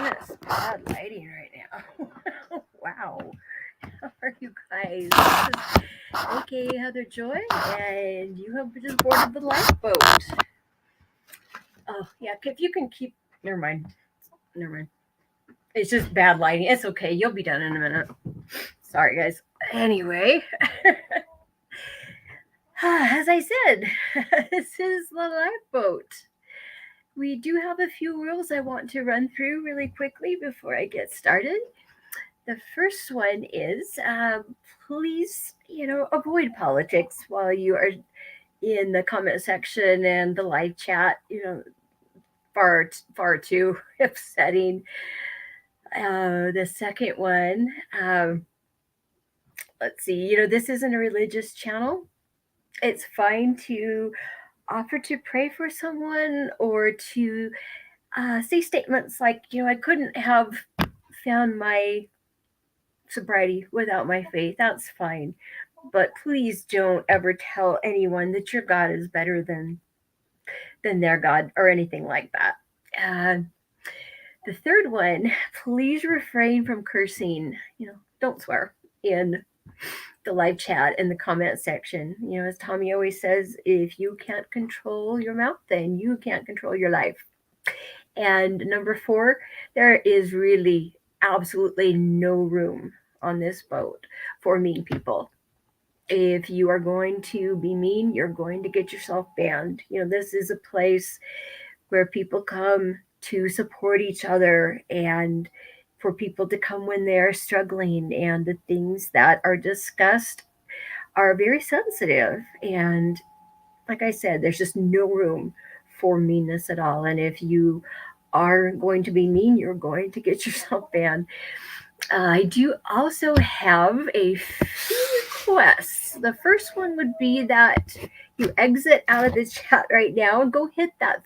goodness, bad lighting right now. Wow. How are you guys? This is AKA Heather Joy, and you have just boarded the lifeboat. Oh, yeah, if you can keep. Never mind. Never mind. It's just bad lighting. It's okay. You'll be done in a minute. Sorry, guys. Anyway, as I said, this is the lifeboat. We do have a few rules I want to run through really quickly before I get started. The first one is please, avoid politics while you are in the comment section and the live chat. Far too upsetting. The second one, let's see. This isn't a religious channel. It's fine to offer to pray for someone or to say statements like, I couldn't have found my sobriety without my faith. That's fine. But please don't ever tell anyone that your God is better than their God or anything like that. Uh, the third one, please refrain from cursing. Don't swear in the live chat in the comment section. As Tommy always says, if you can't control your mouth, then you can't control your life. And number four, there is really absolutely no room on this boat for mean people. If you are going to be mean, you're going to get yourself banned. This is a place where people come to support each other and for people to come when they're struggling, and the things that are discussed are very sensitive. And like I said, there's just no room for meanness at all. And if you are going to be mean, you're going to get yourself banned. I do also have a few requests. The first one would be that you exit out of the chat right now and go hit that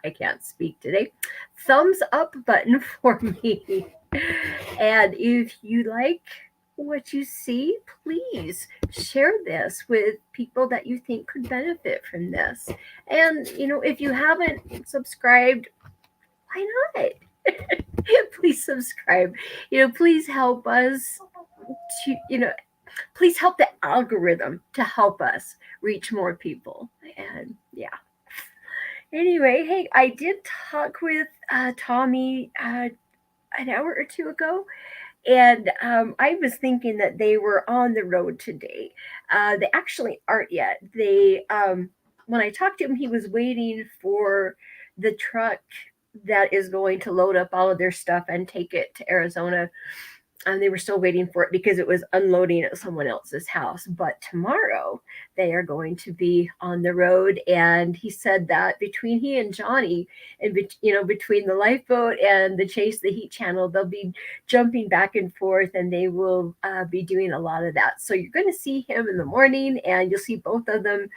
I can't speak today. Thumbs up button for me. And if you like what you see, please share this with people that you think could benefit from this. And, if you haven't subscribed, why not? Please subscribe. Please help us to, please help the algorithm to help us reach more people. And yeah. Anyway, hey, I did talk with Tommy an hour or two ago, and I was thinking that they were on the road today. They actually aren't yet. When I talked to him, he was waiting for the truck that is going to load up all of their stuff and take it to Arizona. And they were still waiting for it because it was unloading at someone else's house. But tomorrow they are going to be on the road. And he said that between he and Johnny, and between the lifeboat and the Chase the Heat channel, they'll be jumping back and forth, and they will be doing a lot of that. So you're going to see him in the morning, and you'll see both of them,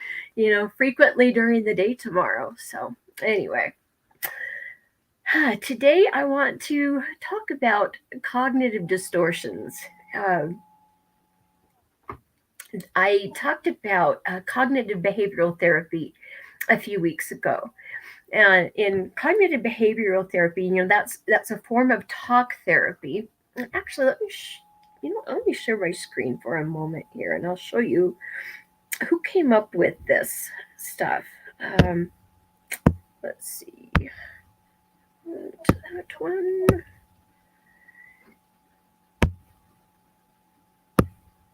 frequently during the day tomorrow. So anyway. Today, I want to talk about cognitive distortions. I talked about cognitive behavioral therapy a few weeks ago. And in cognitive behavioral therapy, that's a form of talk therapy. Actually, let me share my screen for a moment here, and I'll show you who came up with this stuff. Let's see. That one.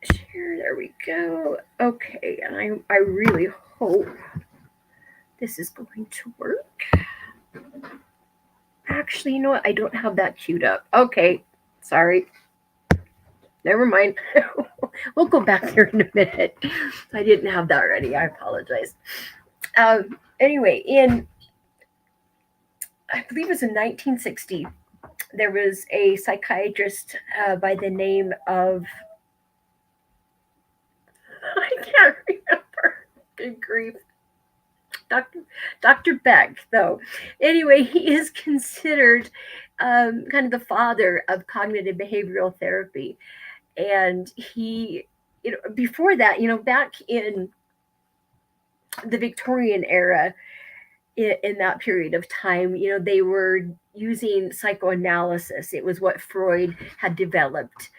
Share, there we go. Okay, and I really hope this is going to work. Actually, you know what? I don't have that queued up. Okay, sorry. Never mind. We'll go back there in a minute. I didn't have that ready. I apologize. Anyway, I believe it was in 1960, there was a psychiatrist by the name of, I can't remember. Good grief. Dr. Beck, though. Anyway, he is considered kind of the father of cognitive behavioral therapy. And he, before that, back in the Victorian era, in that period of time. They were using psychoanalysis. It was what Freud had developed,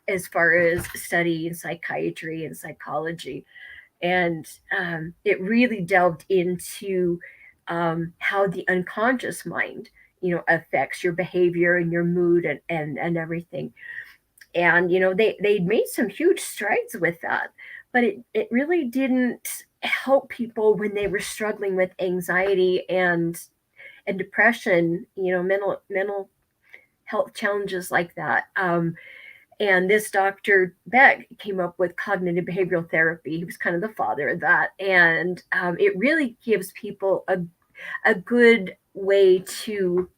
as far as studying psychiatry and psychology. And it really delved into how the unconscious mind, affects your behavior and your mood and everything. And they made some huge strides with that, but it really didn't help people when they were struggling with anxiety and depression, mental health challenges like that. And this Dr. Beck came up with cognitive behavioral therapy. He was kind of the father of that. And it really gives people a good way to,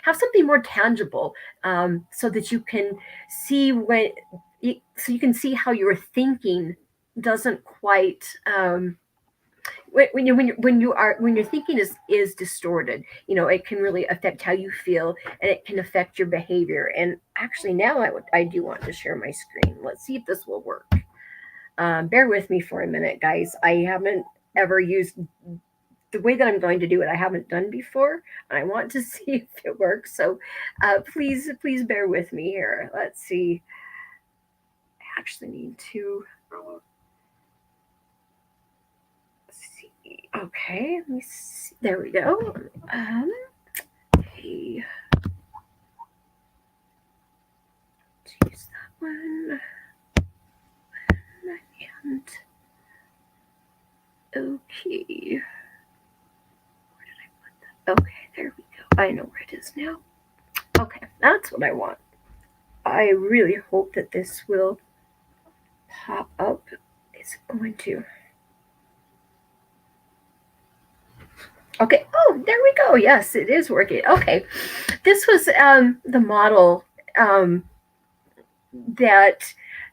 have something more tangible, so that you can see so you can see how your thinking doesn't quite, when your thinking is distorted, it can really affect how you feel, and it can affect your behavior. And actually, now I do want to share my screen. Let's see if this will work. Bear with me for a minute, guys. I haven't ever used the way that I'm going to do it. I haven't done before. I want to see if it works. So please bear with me here. Let's see. I actually need to see. Okay, let me see. There we go. Okay. Use that one. And okay. Where did I put that? Okay, there we go. I know where it is now. Okay, that's what I want. I really hope that this will pop up. It's going to. Okay. Oh, there we go. Yes, it is working. Okay. This was the model, that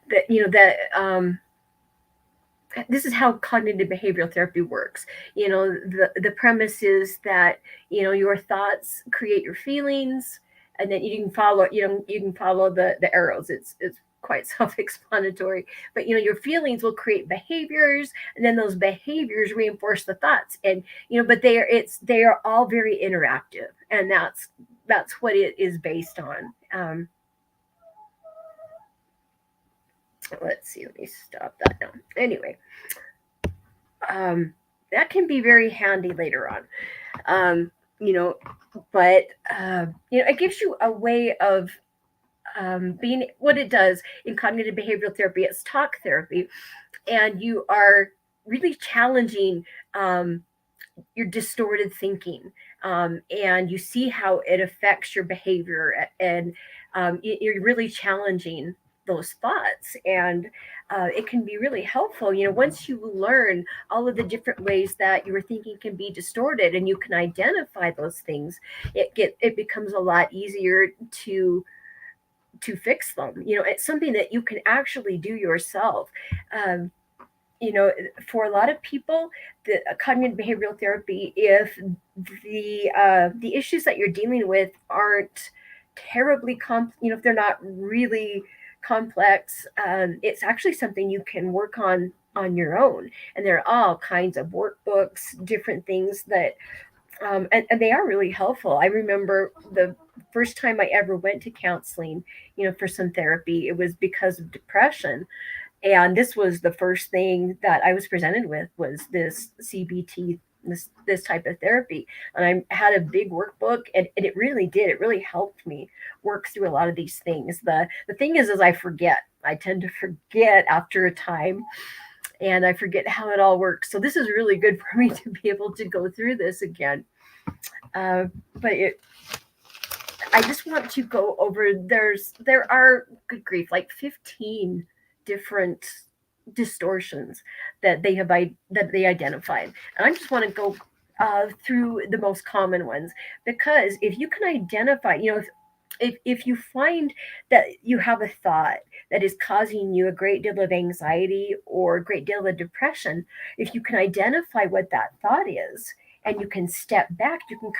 that this is how cognitive behavioral therapy works. The premise is that your thoughts create your feelings, and then you can follow the arrows. It's quite self-explanatory. But your feelings will create behaviors, and then those behaviors reinforce the thoughts. And but they are all very interactive, and that's what it is based on. Let's see, let me stop that now. Anyway, that can be very handy later on. um, you know but it gives you a way of being what it does in cognitive behavioral therapy. It's talk therapy, and you are really challenging your distorted thinking, and you see how it affects your behavior, and you're really challenging those thoughts. And it can be really helpful, once you learn all of the different ways that your thinking can be distorted, and you can identify those things. It becomes a lot easier to fix them. It's something that you can actually do yourself. um, for a lot of people, the cognitive behavioral therapy, if the issues that you're dealing with aren't terribly if they're not really complex, it's actually something you can work on your own. And there are all kinds of workbooks, different things that and they are really helpful. I remember the first time I ever went to counseling, for some therapy. It was because of depression, and this was the first thing that I was presented with, was this CBT, this type of therapy. And I had a big workbook, and it really helped me work through a lot of these things. The thing is I tend to forget after a time, and I forget how it all works. So this is really good for me to be able to go through this again. But I just want to go over. There are, good grief, like 15 different distortions that they identified, and I just want to go through the most common ones, because if you can identify, if you find that you have a thought that is causing you a great deal of anxiety or a great deal of depression, if you can identify what that thought is, and you can step back, you can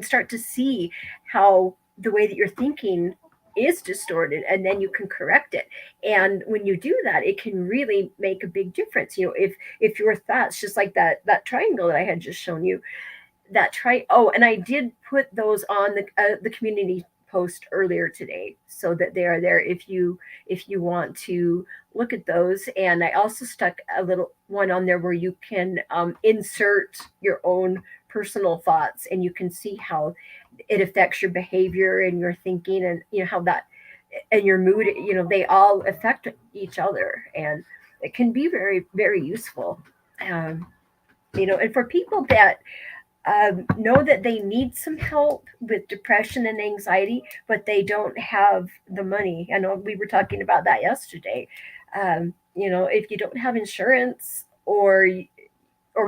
start to see how the way that you're thinking is distorted, and then you can correct it. And when you do that, it can really make a big difference. If your thoughts, just like that triangle that I had just shown you, that try oh, and I did put those on the community post earlier today, so that they are there if you want to look at those. And I also stuck a little one on there where you can insert your own personal thoughts, and you can see how it affects your behavior and your thinking, and how that, and your mood, they all affect each other, and it can be very, very useful. um, and for people that know that they need some help with depression and anxiety, but they don't have the money. I know we were talking about that yesterday. If you don't have insurance, or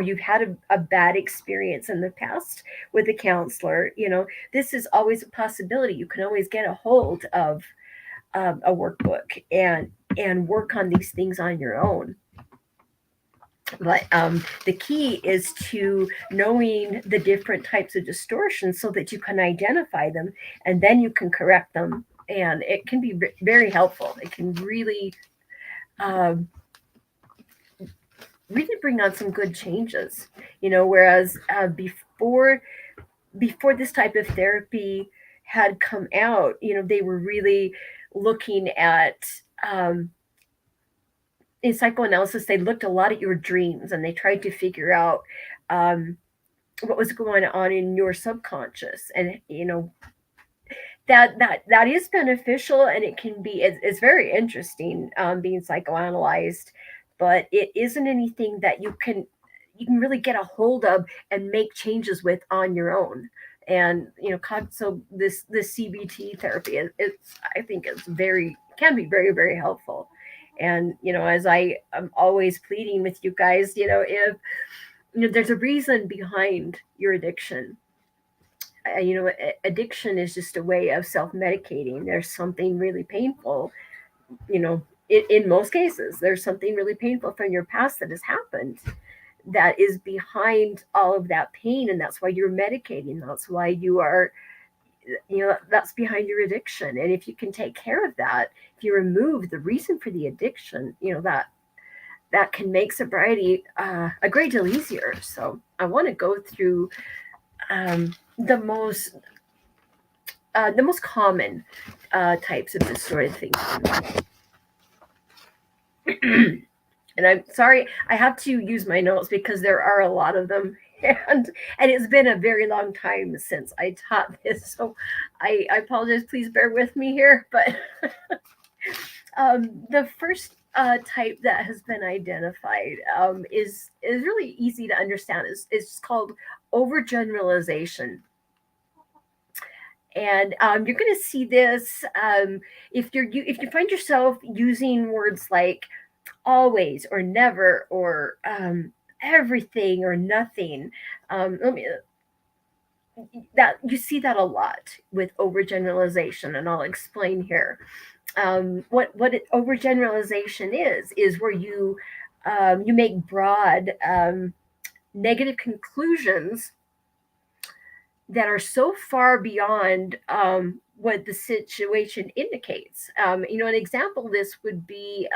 you've had a bad experience in the past with a counselor, this is always a possibility. You can always get a hold of a workbook and work on these things on your own. But the key is to knowing the different types of distortions so that you can identify them, and then you can correct them. And it can be very helpful. It can um, really bring on some good changes. Whereas before this type of therapy had come out, they were really looking at, um, in psychoanalysis, they looked a lot at your dreams, and they tried to figure out um, what was going on in your subconscious. And that is beneficial, and it can be, it's very interesting, being psychoanalyzed, but it isn't anything that you can really get a hold of and make changes with on your own. And so this CBT therapy, it's, I think, it's very, can be very, very helpful. And as I am always pleading with you guys, if there's a reason behind your addiction. Addiction is just a way of self-medicating. There's something really painful, you know in most cases there's something really painful from your past that has happened, that is behind all of that pain, and that's why you're medicating. That's why you are, that's behind your addiction. And if you can take care of that, if you remove the reason for the addiction, that can make sobriety a great deal easier. So I want to go through um, the most common types of distorted thinking. And I'm sorry, I have to use my notes because there are a lot of them, and it's been a very long time since I taught this, so I apologize. Please bear with me here. But the first type that has been identified is really easy to understand. It's called overgeneralization. And you're going to see this if you find yourself using words like always or never or everything or nothing. Let me that You see that a lot with overgeneralization, and I'll explain here. Overgeneralization is where you make broad negative conclusions that are so far beyond what the situation indicates. An example of this would be,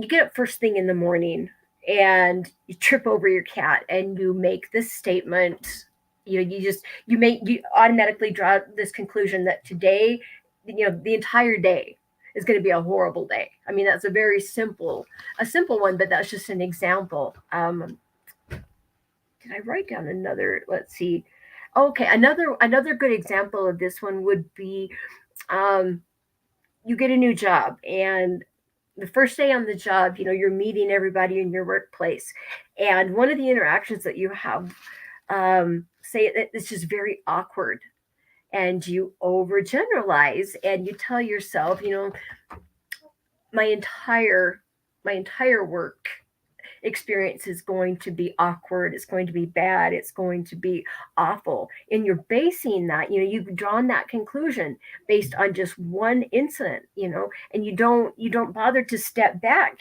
you get up first thing in the morning and you trip over your cat and you make this statement. You automatically draw this conclusion that today, the entire day is going to be a horrible day. I mean, that's a simple one, but that's just an example. Did I write down another? Let's see. Okay, another good example of this one would be, um, you get a new job, and the first day on the job, you're meeting everybody in your workplace, and one of the interactions that you have, say that it's just very awkward, and you overgeneralize, and you tell yourself, my entire work experience is going to be awkward, it's going to be bad, it's going to be awful. And you're basing that, you've drawn that conclusion based on just one incident, and you don't bother to step back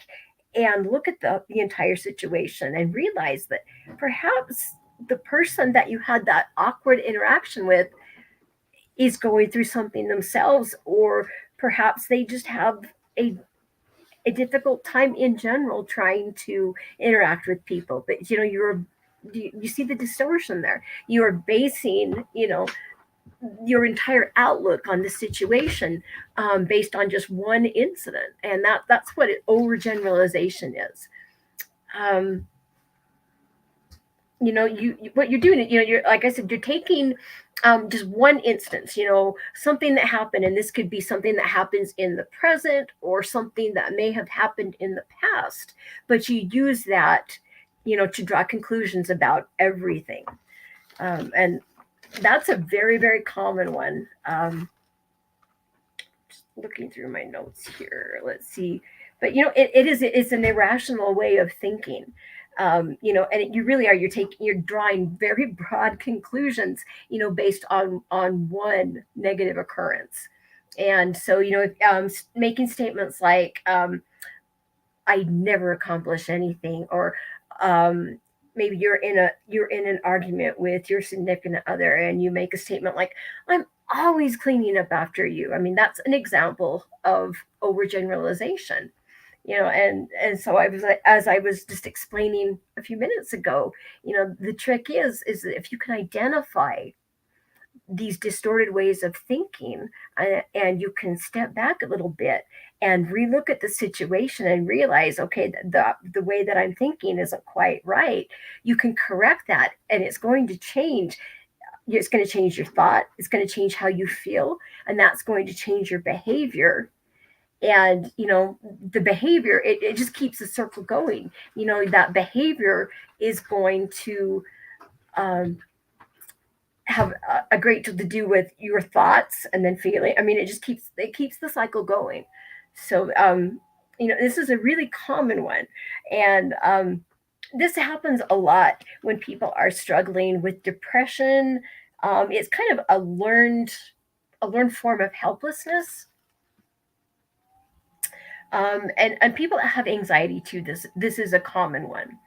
and look at the entire situation and realize that perhaps the person that you had that awkward interaction with, is going through something themselves, or perhaps they just have a a difficult time in general trying to interact with people. But you see the distortion there. You are basing, your entire outlook on the situation based on just one incident, and that's what overgeneralization is. Um, what you're doing, you're, like I said, you're taking just one instance, something that happened, and this could be something that happens in the present or something that may have happened in the past, but you use that, to draw conclusions about everything. And that's a very, very common one. Just looking through my notes here, let's see. But it's an irrational way of thinking. And you really are, you're drawing very broad conclusions, based on one negative occurrence. And so, making statements like, I never accomplish anything, or maybe you're in an argument with your significant other, and you make a statement like, I'm always cleaning up after you. I mean, that's an example of overgeneralization. And so I was, as I was just explaining a few minutes ago, the trick is that if you can identify these distorted ways of thinking, and you can step back a little bit and relook at the situation and realize, okay, the way that I'm thinking isn't quite right, you can correct that, and it's going to change your thought, it's going to change how you feel, and that's going to change your behavior. And the behavior, it just keeps the circle going. That behavior is going to um, have a great deal to do with your thoughts and then feeling. I mean, it keeps the cycle going. So this is a really common one, and this happens a lot when people are struggling with depression. It's kind of a learned form of helplessness. And people that have anxiety too, this is a common one.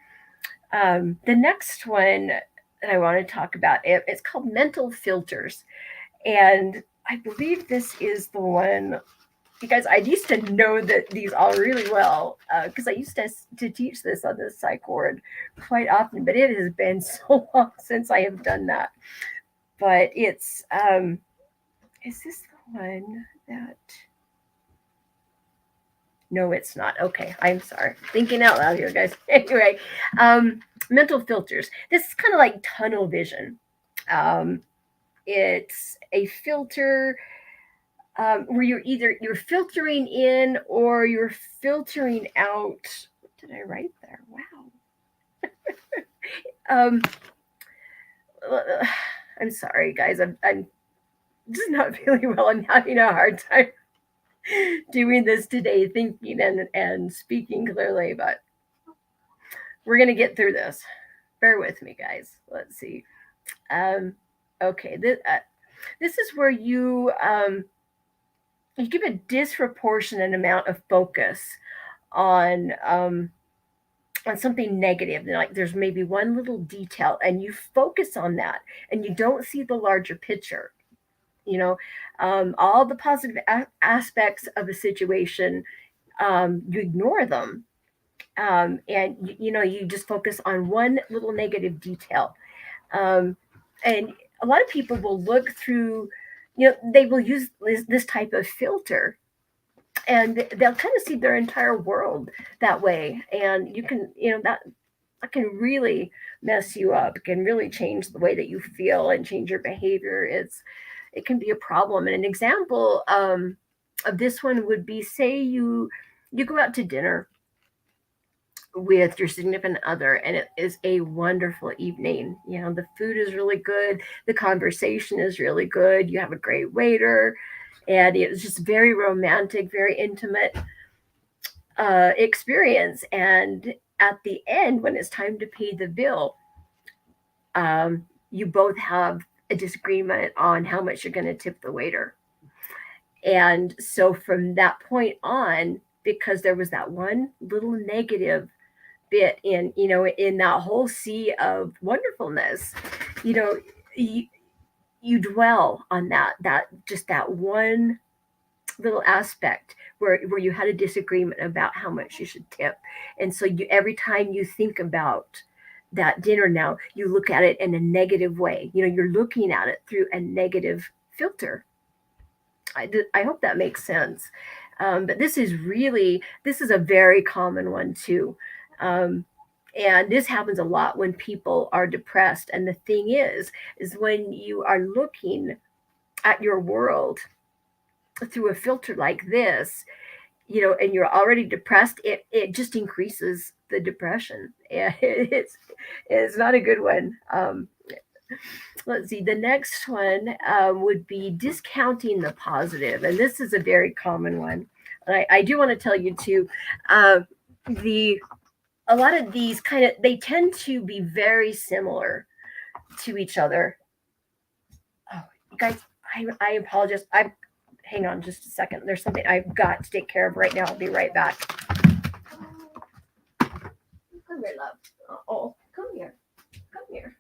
The next one that I want to talk about, it's called mental filters. And I believe this is the one, because I used to know that these all really well, because I used to teach this on the psych ward quite often, but it has been so long since I have done that. But is this the one that, no, it's not. Okay, I'm sorry. Thinking out loud here, guys. Anyway, mental filters. This is kind of like tunnel vision. Um, it's a filter where you're filtering in or you're filtering out. What did I write there? Wow. I'm sorry, guys. I'm just not feeling well. I'm having a hard time doing this today, thinking and speaking clearly, but we're gonna get through this. Bear with me, guys. Let's see. Um, okay, this is where you give a disproportionate amount of focus on something negative. Like there's maybe one little detail, and you focus on that, and you don't see the larger picture. You know, all the positive aspects of a situation, you ignore them, and you just focus on one little negative detail. Um, and a lot of people will look through, they will use this type of filter, and they'll kind of see their entire world that way. And you can, that can really mess you up. It can really change the way that you feel and change your behavior. It can be a problem. And an example of this one would be, say you go out to dinner with your significant other, and it is a wonderful evening. The food is really good, the conversation is really good, you have a great waiter, and it's just very romantic, very intimate experience. And at the end, when it's time to pay the bill, you both have a disagreement on how much you're going to tip the waiter. And so from that point on, because there was that one little negative bit in that whole sea of wonderfulness, you know you, you dwell on that just that one little aspect where you had a disagreement about how much you should tip. And so you every time you think about that dinner now, you look at it in a negative way. You're looking at it through a negative filter. I hope that makes sense. But this is a very common one too. Um, and this happens a lot when people are depressed. And the thing is when you are looking at your world through a filter like this, and you're already depressed, it just increases the depression. And it's not a good one. Let's see, the next one would be discounting the positive, and this is a very common one. And I do want to tell you too, uh, the a lot of these they tend to be very similar to each other. Oh, you guys, I apologize. I Hang on just a second. There's something I've got to take care of right now. I'll be right back. Come here, love. Oh, come here. Come here.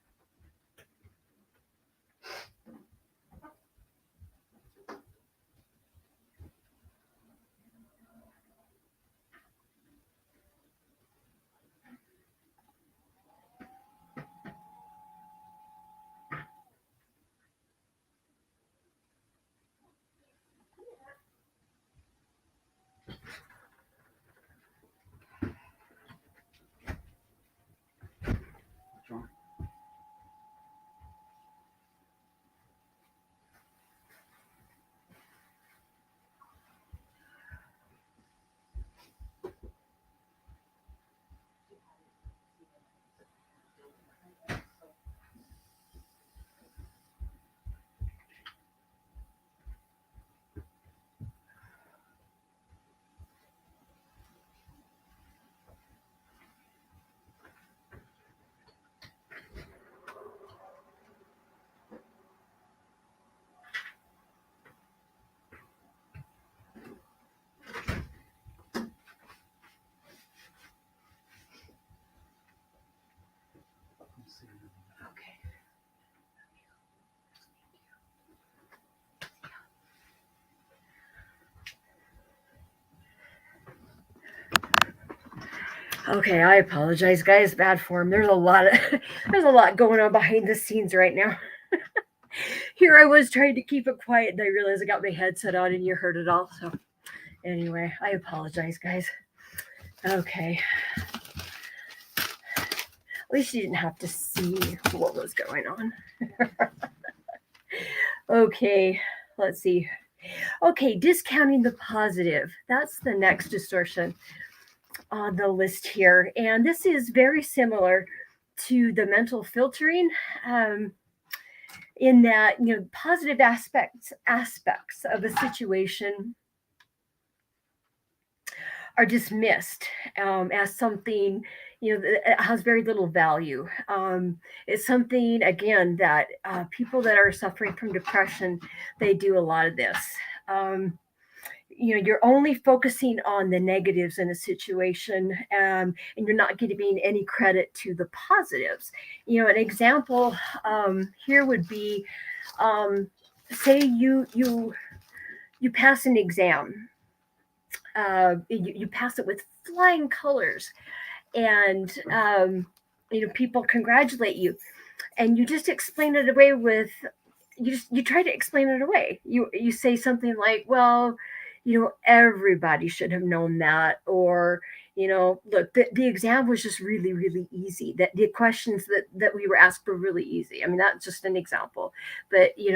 Okay, I apologize, guys. Bad form. There's a lot of there's a lot going on behind the scenes right now. Here I was trying to keep it quiet, and I realized I got my headset on, and you heard it all. So anyway, I apologize, guys. Okay, at least you didn't have to see what was going on. Okay, let's see. Okay, discounting the positive. That's the next distortion on the list here. And this is very similar to the mental filtering, um, in that, positive aspects of a situation are dismissed as something that has very little value. It's something, again, that people that are suffering from depression, they do a lot of this. um, you're only focusing on the negatives in a situation, and you're not giving any credit to the positives. An example here would be, um, say you pass an exam. You pass it with flying colors, and people congratulate you, and you just explain it away with you try to explain it away. You say something like, well, everybody should have known that, or look, the exam was just really really easy, that the questions that we were asked were really easy. I mean, that's just an example. But you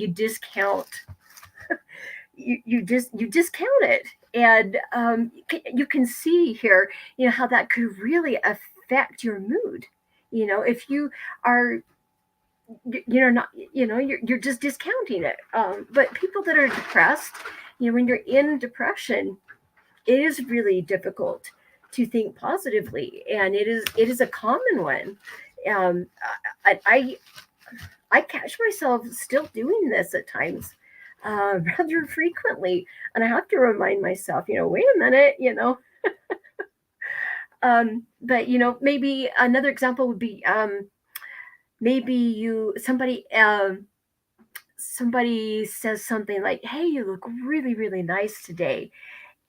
discount, you discount it. And you can see here, how that could really affect your mood. If you are, not, you're just discounting it. But people that are depressed, when you're in depression, it is really difficult to think positively, and it is a common one. um, I catch myself still doing this at times, rather frequently, and I have to remind myself, wait a minute. But maybe another example would be, maybe you somebody, somebody says something like, hey, you look really, really nice today.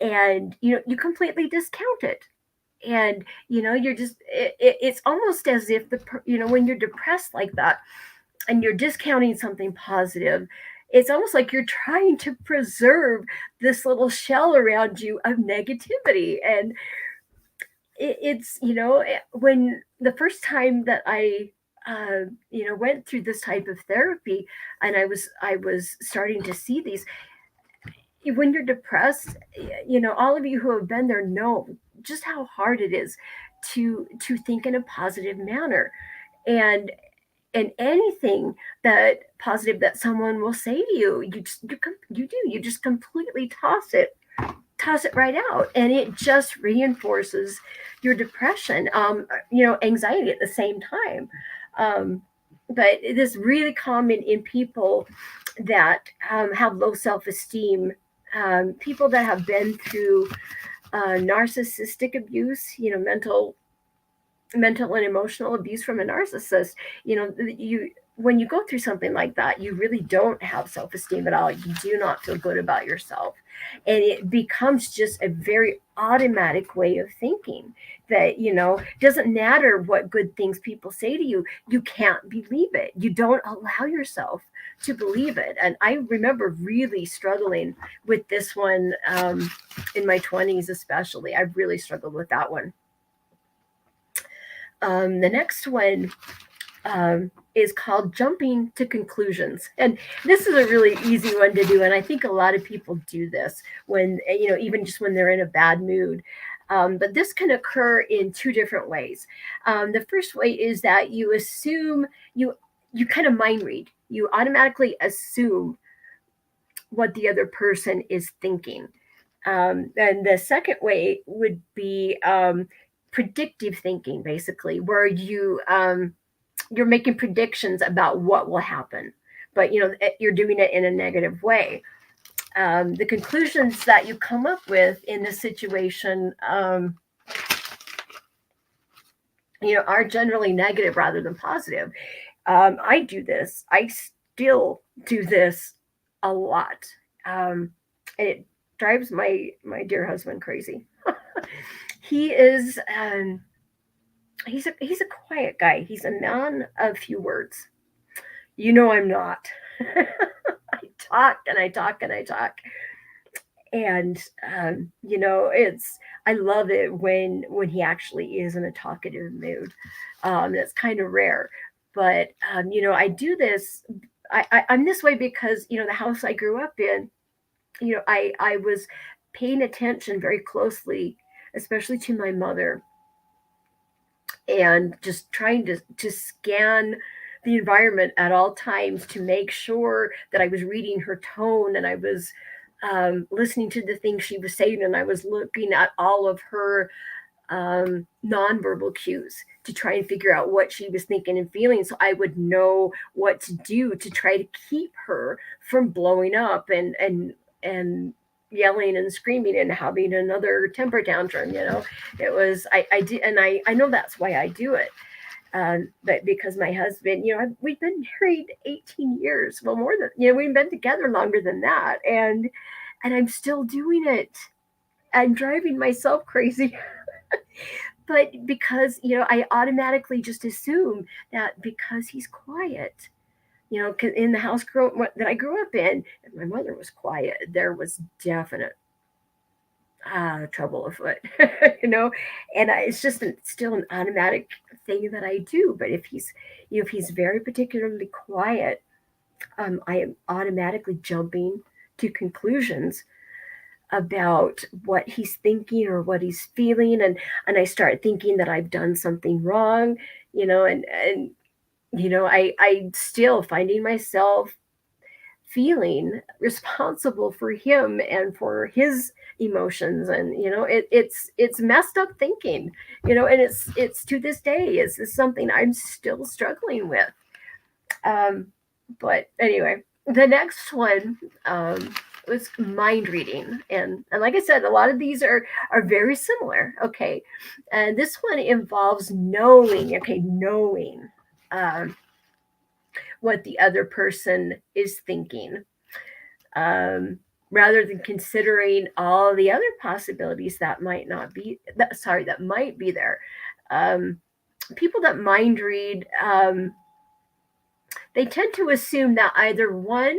And, you completely discount it. And, you're just, it's almost as if when you're depressed like that and you're discounting something positive, it's almost like you're trying to preserve this little shell around you of negativity. And it's when the first time that I went through this type of therapy, and I was starting to see these, when you're depressed, all of you who have been there know just how hard it is to think in a positive manner. And anything that positive that someone will say to you, you just completely toss it right out, and it just reinforces your depression, anxiety at the same time. But it is really common in people that have low self-esteem, people that have been through narcissistic abuse, mental and emotional abuse from a narcissist. You when you go through something like that, you really don't have self-esteem at all. You do not feel good about yourself, and it becomes just a very automatic way of thinking that doesn't matter what good things people say to you, you can't believe it. You don't allow yourself to believe it. And I remember really struggling with this one, in my 20s especially. I really struggled with that one. The next one is called jumping to conclusions. And this is a really easy one to do. And I think a lot of people do this when, even just when they're in a bad mood. But this can occur in two different ways. The first way is that you assume, you kind of mind read. You automatically assume what the other person is thinking. And the second way would be predictive thinking, basically, where you're making predictions about what will happen, but you're doing it in a negative way. The conclusions that you come up with in this situation, are generally negative rather than positive. I do this. I still do this a lot. And it drives my dear husband crazy. He is he's a quiet guy. He's a man of few words. I'm not. I talk and I talk and I talk. And it's, I love it when he actually is in a talkative mood. That's kind of rare. But I do this. I'm this way because the house I grew up in, I was paying attention very closely, especially to my mother, and just trying to scan the environment at all times to make sure that I was reading her tone, and I was listening to the things she was saying, and I was looking at all of her nonverbal cues to try and figure out what she was thinking and feeling, so I would know what to do to try to keep her from blowing up and yelling and screaming and having another temper tantrum. It was, I did, and I know that's why I do it. But because my husband, we've been married 18 years, well, more than, we've been together longer than that, and I'm still doing it. I'm driving myself crazy. But because I automatically just assume that because he's quiet, 'cause in the house that I grew up in, if my mother was quiet, there was definite trouble afoot. And it's just still an automatic thing that I do. But if he's very particularly quiet, I am automatically jumping to conclusions about what he's thinking or what he's feeling, and I start thinking that I've done something wrong, and I still finding myself feeling responsible for him and for his emotions, and it's messed up thinking, and it's to this day is something I'm still struggling with. But anyway, the next one was mind reading, and like I said, a lot of these are very similar. Okay, and this one involves knowing. Okay, knowing. Um, what the other person is thinking, um, rather than considering all the other possibilities that might not be that might be there. Um, People that mind read, they tend to assume that either one,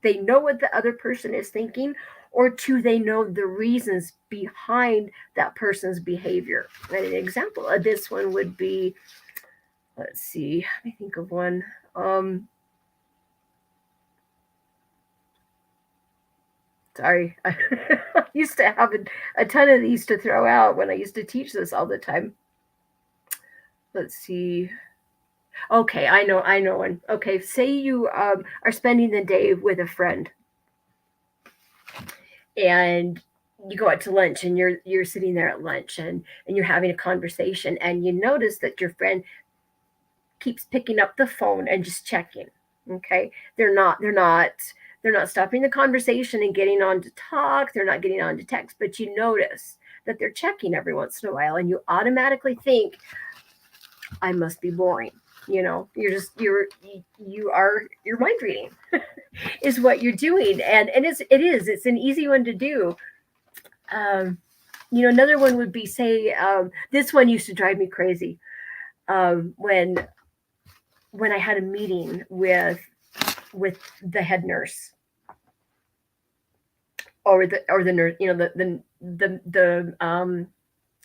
they know what the other person is thinking, or two, they know the reasons behind that person's behavior. And an example of this one would be, let's see, let me think of one. Um, Sorry, I used to have a ton of these to throw out when I used to teach this all the time. Let's see. Okay, I know one. Okay, say you are spending the day with a friend, and you go out to lunch, and you're sitting there at lunch, and you're having a conversation, and you notice that your friend keeps picking up the phone and just checking. Okay, they're not stopping the conversation and getting on to talk. They're not getting on to text, but you notice that they're checking every once in a while, and you automatically think, I must be boring. You know, you're mind reading is what you're doing, and it's an easy one to do. Um, Another one would be, say, this one used to drive me crazy, when I had a meeting with the head nurse, or the nurse, the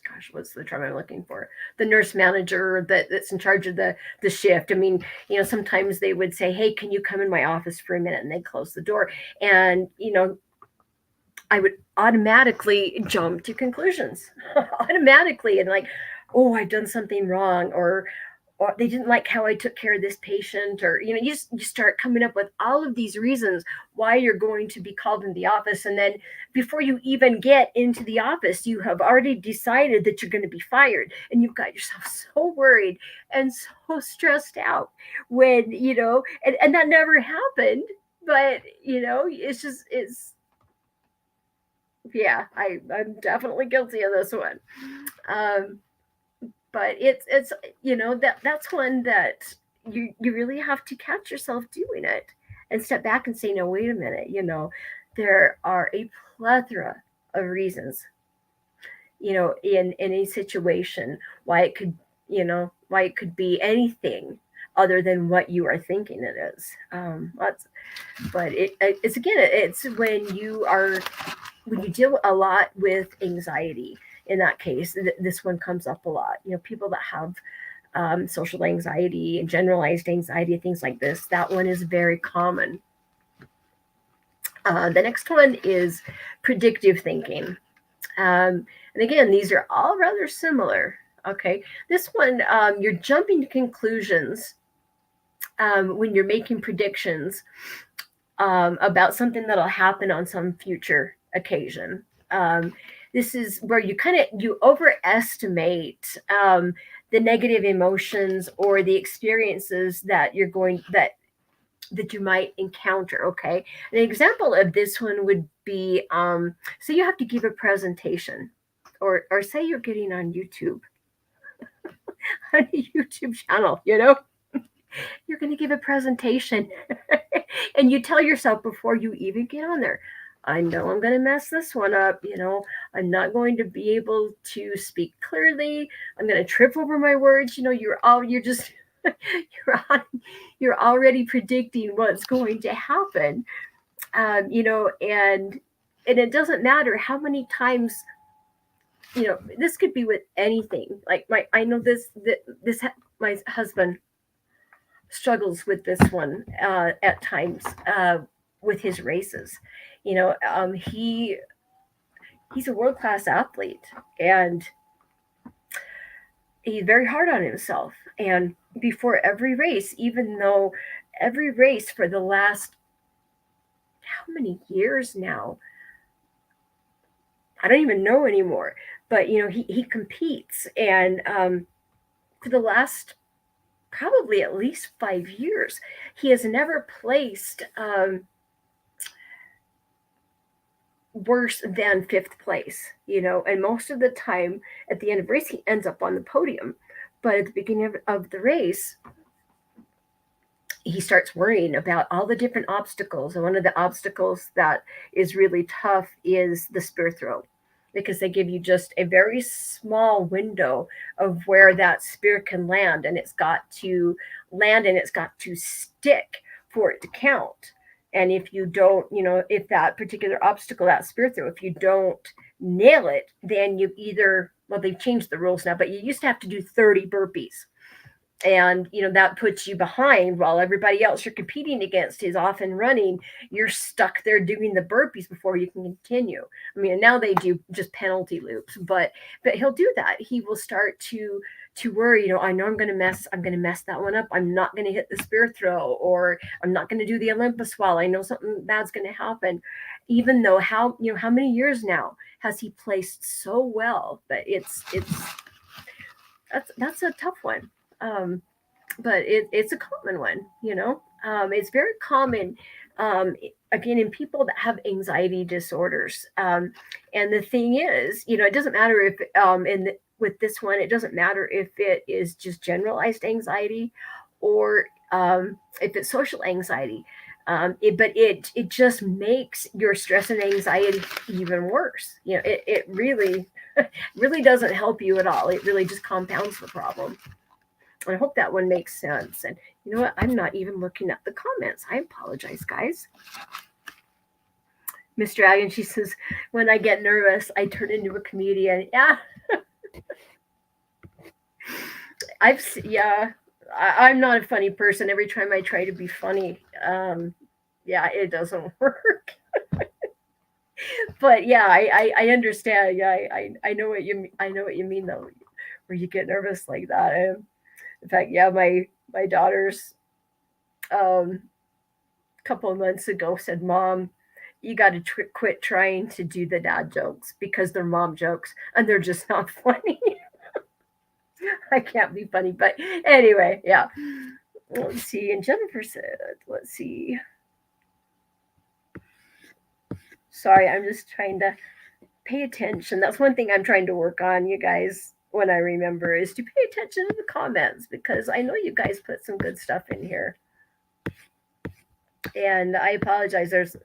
gosh, what's the term I'm looking for? The nurse manager that's in charge of the shift. I mean, sometimes they would say, "Hey, can you come in my office for a minute?" And they'd close the door, and I would automatically jump to conclusions, automatically, and like, "Oh, I've done something wrong," or they didn't like how I took care of this patient, or you start coming up with all of these reasons why you're going to be called in the office, and then before you even get into the office, you have already decided that you're going to be fired, and you've got yourself so worried and so stressed out when and that never happened, but it's yeah, I'm definitely guilty of this one. Um, but it's that's one that you really have to catch yourself doing it and step back and say, no, wait a minute, there are a plethora of reasons, in a situation, why it could why it could be anything other than what you are thinking it is. That's But it's again, it's when you deal a lot with anxiety. In that case, this one comes up a lot. People that have social anxiety and generalized anxiety, things like this, that one is very common. The next one is predictive thinking. And again, these are all rather similar. Okay, this one, you're jumping to conclusions when you're making predictions about something that'll happen on some future occasion. This is where you overestimate the negative emotions or the experiences that you might encounter. Okay, an example of this one would be, so you have to give a presentation, or say you're getting on YouTube, on a YouTube channel. You're going to give a presentation, and you tell yourself before you even get on there, I know I'm going to mess this one up. I'm not going to be able to speak clearly. I'm going to trip over my words. You're just you're already predicting what's going to happen. And it doesn't matter how many times. This could be with anything. Like I know this my husband struggles with this one at times, with his races. He's a world class athlete, and he's very hard on himself. And before every race, even though every race for the last how many years now, I don't even know anymore. But he competes, and for the last probably at least 5 years, he has never placed worse than fifth place, and most of the time at the end of the race, he ends up on the podium. But at the beginning of the race, he starts worrying about all the different obstacles. And one of the obstacles that is really tough is the spear throw, because they give you just a very small window of where that spear can land, and it's got to land and it's got to stick for it to count. And if you don't, if that particular obstacle, that spear throw, if you don't nail it, then you either, well, they've changed the rules now, but you used to have to do 30 burpees, and that puts you behind while everybody else you're competing against is off and running. You're stuck there doing the burpees before you can continue. I mean, now they do just penalty loops, but he'll do that. He will start to worry, I know I'm going to mess that one up. I'm not going to hit the spear throw, or I'm not going to do the Olympus wall. I know something bad's going to happen, even though how many years now has he placed so well. But that's a tough one. But it's a common one. It's very common, um, again, in people that have anxiety disorders. And the thing is, it doesn't matter if, with this one, it doesn't matter if it is just generalized anxiety, or if it's social anxiety. But it just makes your stress and anxiety even worse. It really really doesn't help you at all. It really just compounds the problem. I hope that one makes sense. And you know what? I'm not even looking at the comments. I apologize, guys. Miss Dragon, she says, when I get nervous, I turn into a comedian. Yeah. I'm not a funny person. Every time I try to be funny, yeah, it doesn't work. But yeah, I understand. Yeah, I know what you mean though, where you get nervous like that. In fact, yeah, my daughters, a couple of months ago said, "Mom, you got to quit trying to do the dad jokes because they're mom jokes and they're just not funny." I can't be funny, but anyway, yeah. Let's see. And Jennifer said, "Let's see." Sorry, I'm just trying to pay attention. That's one thing I'm trying to work on, you guys, when I remember, is to pay attention to the comments, because I know you guys put some good stuff in here. And I apologize. There's a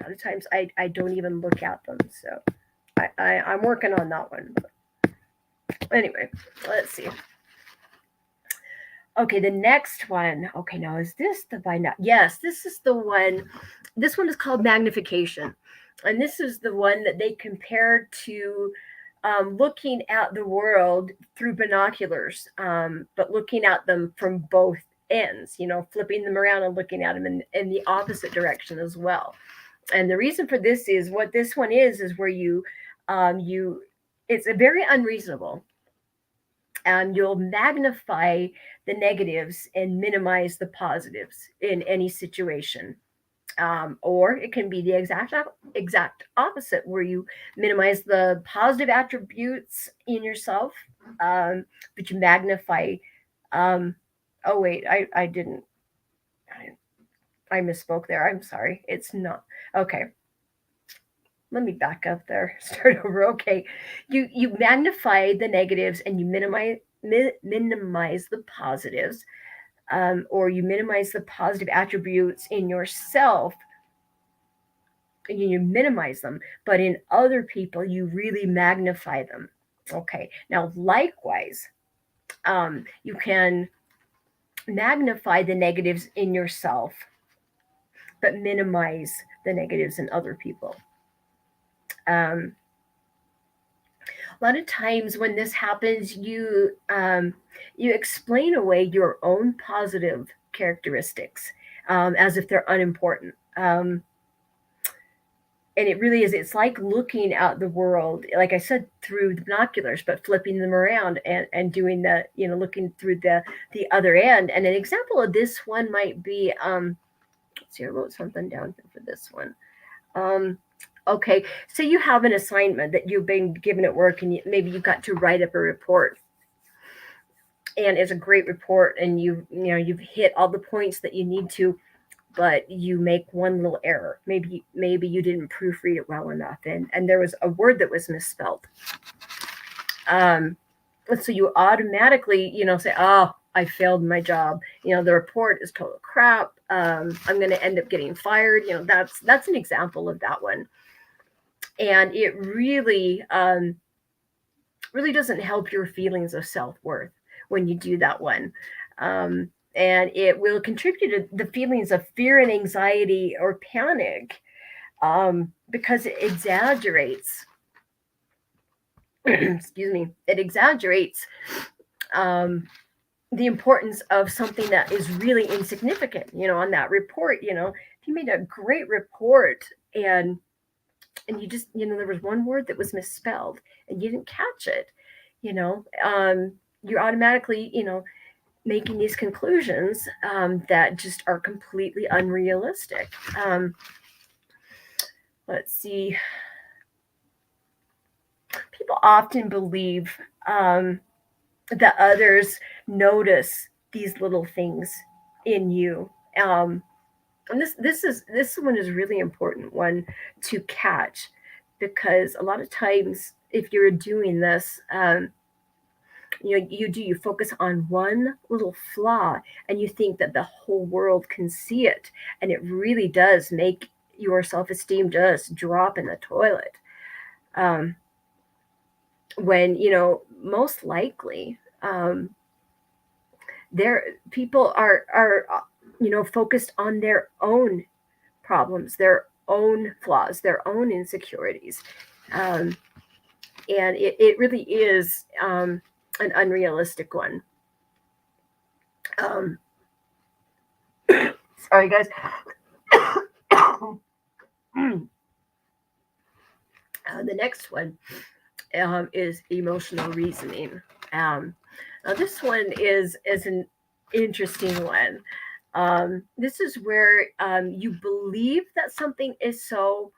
lot of times I don't even look at them. So I'm working on that one. But anyway, let's see. Okay, the next one. Okay, now is this the by now? Yes, this is the one. This one is called magnification. And this is the one that they compare to looking at the world through binoculars, but looking at them from both ends, flipping them around and looking at them in the opposite direction as well. And the reason for this is, what this one is where it's a very unreasonable. You'll magnify the negatives and minimize the positives in any situation. Or it can be the exact opposite, where you minimize the positive attributes in yourself, but you magnify. Oh wait, I didn't. I misspoke there. I'm sorry. It's not okay. Let me back up there. Start over. Okay, you magnify the negatives and you minimize the positives. Or you minimize the positive attributes in yourself, you minimize them, but in other people you really magnify them. Okay, now likewise, you can magnify the negatives in yourself but minimize the negatives in other people. A lot of times when this happens, you explain away your own positive characteristics, as if they're unimportant. And it really is, it's like looking at the world, like I said, through the binoculars, but flipping them around and doing the, looking through the other end. And an example of this one might be, let's see, I wrote something down here for this one. Okay, so you have an assignment that you've been given at work, and maybe you've got to write up a report, and it's a great report, and you've hit all the points that you need to, but you make one little error. Maybe you didn't proofread it well enough, and there was a word that was misspelled. So you automatically, say, "Oh, I failed my job. The report is total crap. I'm going to end up getting fired. That's an example of that one. And it really doesn't help your feelings of self-worth when you do that one. And it will contribute to the feelings of fear and anxiety or panic, because it exaggerates excuse me, it exaggerates um, the importance of something that is really insignificant. On that report, if you made a great report, and you just, there was one word that was misspelled and you didn't catch it, you're automatically, making these conclusions, that just are completely unrealistic. Let's see. People often believe, that others notice these little things in you. And this one is really important one to catch, because a lot of times if you're doing this, you focus on one little flaw and you think that the whole world can see it, and it really does make your self-esteem just drop in the toilet. um, when most likely, there people are focused on their own problems, their own flaws, their own insecurities. um, and it really is, an unrealistic one. um, Sorry guys. The next one, is emotional reasoning. Now this one is an interesting one. This is where, you believe that something is so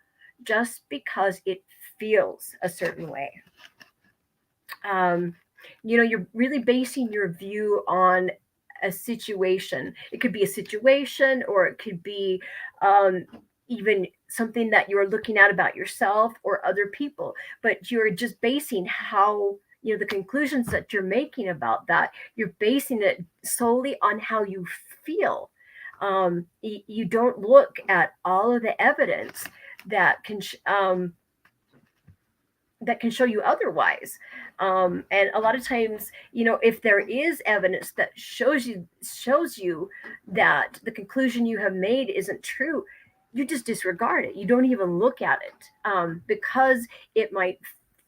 just because it feels a certain way. Um, you're really basing your view on a situation. It could be a situation, or it could be, um, even something that you're looking at about yourself or other people. But you're just basing how, the conclusions that you're making about that, you're basing it solely on how you feel. You don't look at all of the evidence that can show you otherwise. And a lot of times, if there is evidence that shows you that the conclusion you have made isn't true, you just disregard it. You don't even look at it, because it might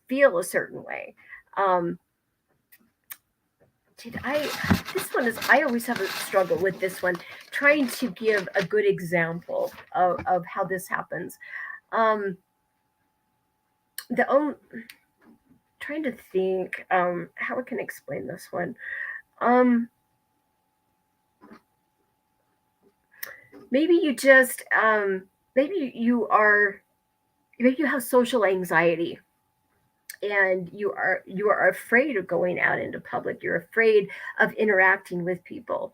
feel a certain way. Um, did I? This one is. I always have a struggle with this one, trying to give a good example of how this happens. Um, the only trying to think, how I can explain this one. Um, maybe you just, maybe maybe you have social anxiety, and you are afraid of going out into public. You're afraid of interacting with people.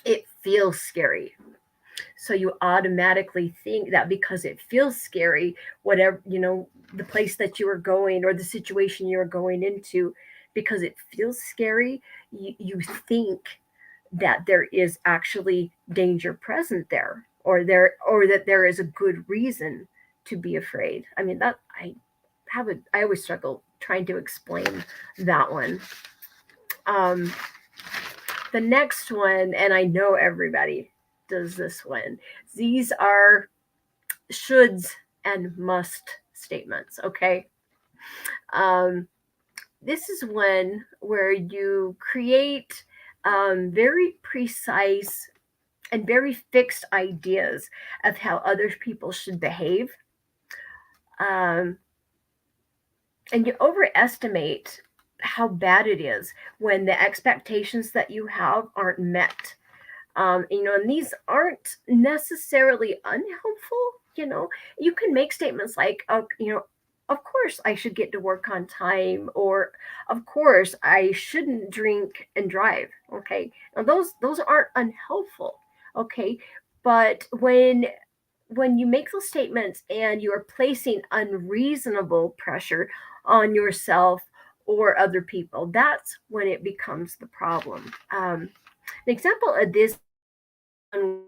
It feels scary. So you automatically think that because it feels scary, whatever, the place that you are going or the situation you're going into, because it feels scary, you think that there is actually danger present there, or that there is a good reason to be afraid. I mean, that I always struggle trying to explain that one. um the next one, and I know everybody does this one. These are shoulds and must statements. Okay. um this is one where you create, very precise and very fixed ideas of how other people should behave. um and you overestimate how bad it is when the expectations that you have aren't met. And these aren't necessarily unhelpful. You can make statements like, oh, of course I should get to work on time, or of course I shouldn't drink and drive. Okay, now those aren't unhelpful. Okay, but when you make those statements and you are placing unreasonable pressure on yourself, or other people. That's when it becomes the problem. An example of this one